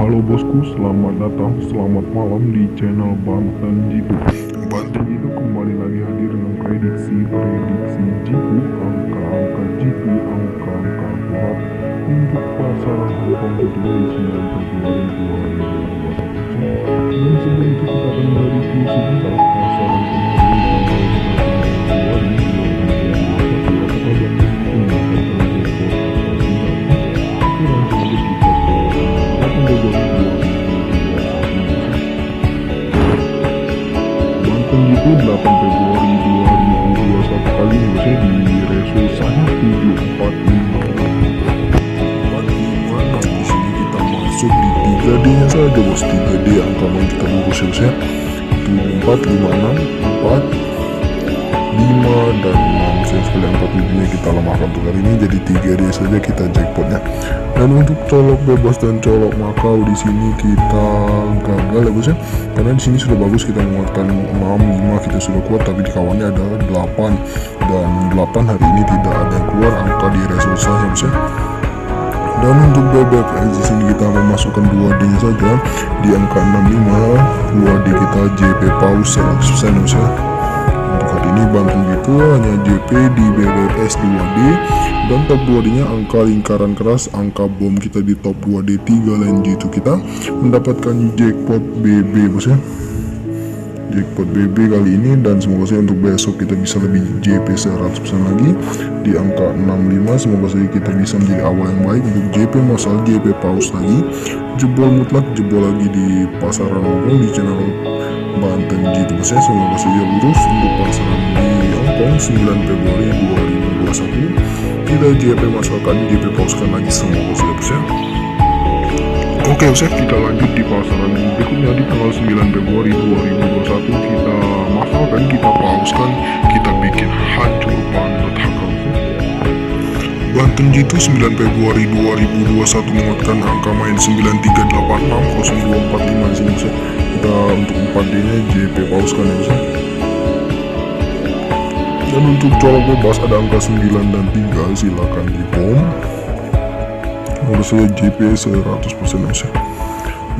Halo bosku, selamat datang, selamat malam di channel Banten Jitu. Banten Jitu kembali lagi hadir dengan prediksi Jitu, angka-angka Jitu, angka-angka akurat untuk pasaran Hongkong di 9 Februari 2021. Dan sebelum itu kita akan mereview sebentar pasaran kemarin tanggal 8 Februari 2021. Apakah Banten Jitu mendapatkan jackpot atau tidak? Oke, langsung aja kita ke Banten Jitu 8 Februari 2021 kali ini bosnya di resultanya 745. Di sini kita masuk di 3D nya saja bos. 3D angka yang kita lurus ya bosnya, itu 4, 5, 6, 4, 5 dan 6. Sayang sekali angka 7 nya kita lemahkan untuk kali ini, jadi 3D saja kita jackpotnya. Dan untuk colok bebas dan colok makau di sini kita gagal ya bos ya, karena di sini sudah bagus kita menguatkan 6, 5 kita sudah kuat, tapi di kawannya ada 8 dan 8 hari ini tidak ada yang keluar angka di resultanya bos ya. Dan untuk bebek di sini kita memasukkan 2D nya saja di angka 65, 2D kita JP paus 100% bos ya. Untuk hari ini Banten Jitu hanya JP di BBS 2D, dan top 2D nya angka lingkaran keras, angka bom kita di top 2D 3 lain Jitu kita mendapatkan jackpot BB bos ya, jackpot BB kali ini. Dan semoga saja untuk besok kita bisa lebih JP 100% lagi di angka 65. Semoga saja kita bisa menjadi awal yang baik untuk JP masal, JP paus lagi, jebol mutlak, jebol lagi di pasaran Hongkong di channel Banten Jitu bos ya. Semoga saja lurus untuk pasaran di Hongkong 9 Februari 2021. Kita JP masalkan, JP pauskan lagi, semoga saja bos ya. Oke bos ya, kita lanjut di pasaran berikutnya di tanggal 9 Februari 2021. Kita masalkan, kita pauskan, kita bikin hancur banget hakal. Banten Jitu 9 Februari 2021 menguatkan angka main 9386 0245 di sini bos ya. Kita untuk 4D nya JP pauskan ya bos ya. Dan untuk colok bebas ada angka 9 dan 3, silakan di bom. Menurut saya JP 100% bos ya.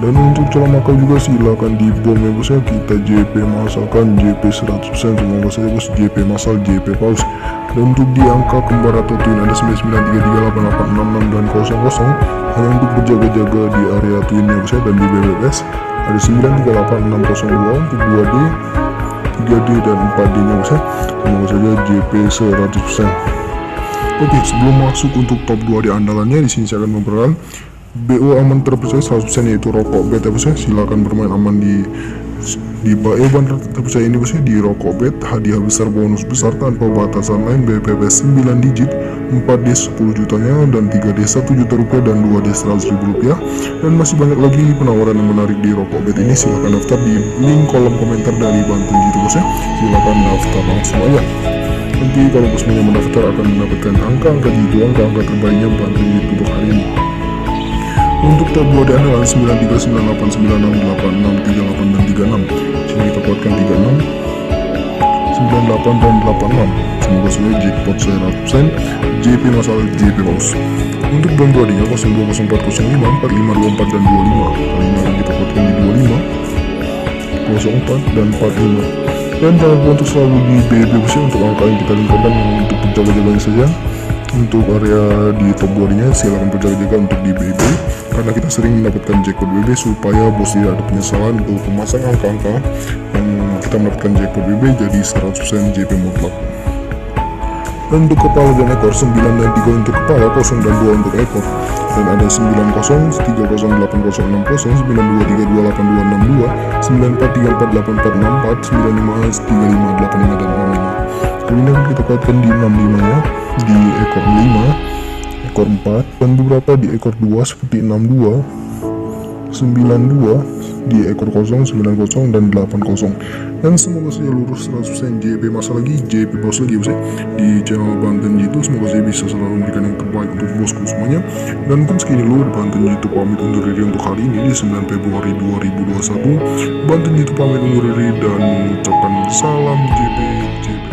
Dan untuk colok makau juga silakan di bom ya bos ya. Kita JP masalkan, JP 100%, semoga saya bos JP masal, JP paus. Dan untuk di angka kembar atau twin ada 99338866 dan 00, hanya untuk berjaga-jaga di area twinnya bos ya. Dan di BBS ada 938602 untuk 2D, 3D dan 4D nya bos ya. Semoga saja JP 100%. Oke, sebelum masuk untuk top 2 di andalannya, di sini saya akan memperkenalkan BO aman terpercaya 100% yaitu rokok bet ya bos ya. Silakan bermain aman di BO aman terpercaya ini bos ya, di rokok bet, hadiah besar, bonus besar tanpa batasan lain, BPP 9 digit, 4D 10 jutanya, dan 3D 1 juta rupiah, dan 2D 100 ribu rupiah. Dan masih banyak lagi penawaran yang menarik di rokok bet ini. Silakan daftar di link kolom komentar dari Banten Jitu bos ya. Silakan daftar langsung aja. Nanti kalau semuanya mendaftar akan mendapatkan angka-angka Jitu, angka-angka terbaiknya Banten Jitu untuk hari ini. Untuk top 2 di andalan 93, 98, 96, 86, 38 dan 36. Sini kita kuatkan 36, 98 dan 86. Semoga saja jackpot 100%, JP masalah, JP paus. Untuk bom 2D nya 02, 04, 05, 45, 24 dan 25. Kali ini akan kita kuatkan di 25, 04 dan 45. Dan jangan lupa untuk selalu di BB bos ya, untuk angka yang kita lingkarkan untuk penjaga-jaganya saja. Untuk area di top 2 nya silahkan berjaga-jaga untuk di BB, karena kita sering mendapatkan jackpot BB supaya bos tidak ada penyesalan untuk memasang angka-angka yang kita mendapatkan jackpot BB jadi 100% JP mutlak. Dan untuk kepala dan ekor 9 dan 3 untuk kepala, 0 dan 2 untuk ekor. Dan ada 90, 30, 80, 60, 92, 32, 82, 62, 94, 34, 84, 64, 95, 35, 85 dan 65. Kali ini akan kita kuatkan di 65 nya, di ekor 5, ekor 4, dan beberapa di ekor 2 seperti 62, 92, di ekor 0, 90 dan 80. Dan semoga saja lurus 100% JP masa lagi, JP bos lagi bos ya, di channel Banten Jitu. Semoga saya bisa selalu memberikan yang terbaik untuk bosku semuanya. Dan mungkin segini dulu Banten Jitu pamit undur diri untuk hari ini di 9 Februari 2021. Banten Jitu pamit undur diri dan mengucapkan salam JP, JP.